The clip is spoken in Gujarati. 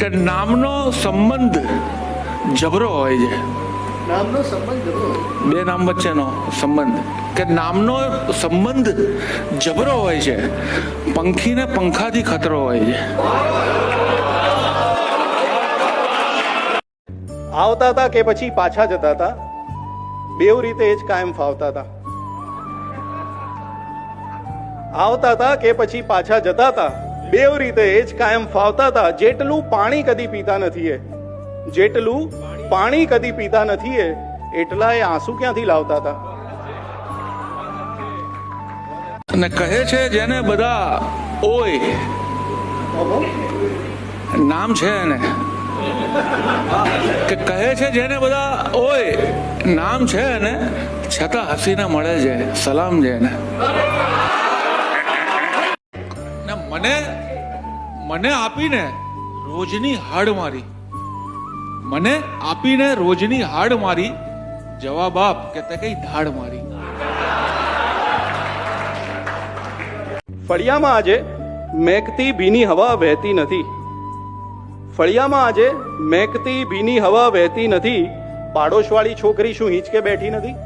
કે નામનો સંબંધ જબરો હોય છે. નામનો સંબંધ જબરો હોય. બે નામ વચ્ચેનો સંબંધ કે નામનો સંબંધ જબરો હોય છે. પંખીને પંખાથી ખતરો હોય છે. આવતા હતા કે પછી પાછા જતા હતા, બેવ રીતે એ જ કાયમ ફાવતા હતા. આવતા હતા કે પછી પાછા જતા હતા, બેવ રીતે એ જ કાયમ ફાવતા હતા. જેટલું પાણી કદી પીતા નથી એ, જેટલું પાણી કદી પીતા નથી એ, એટલા એ આંસુ ક્યાંથી લાવતા હતા. અને કહે છે જેને બધા ઓય નામ છે એને, કે કહે છે જેને બધા ઓય નામ છે એને, છતાં હસીને મળે છે સલામ છે એને. મને આપીને રોજની હાડ મારી, મને આપીને રોજની હાડ મારી, જવાબ આપ કે તે કઈ ધાડ મારી. ફળિયામાં આજે મહેકતી ભીની હવા વહેતી નથી. ફળિયામાં આજે મહેકતી ભીની હવા વહેતી નથી. પાડોશવાળી છોકરી શું હિંચકે બેઠી નથી?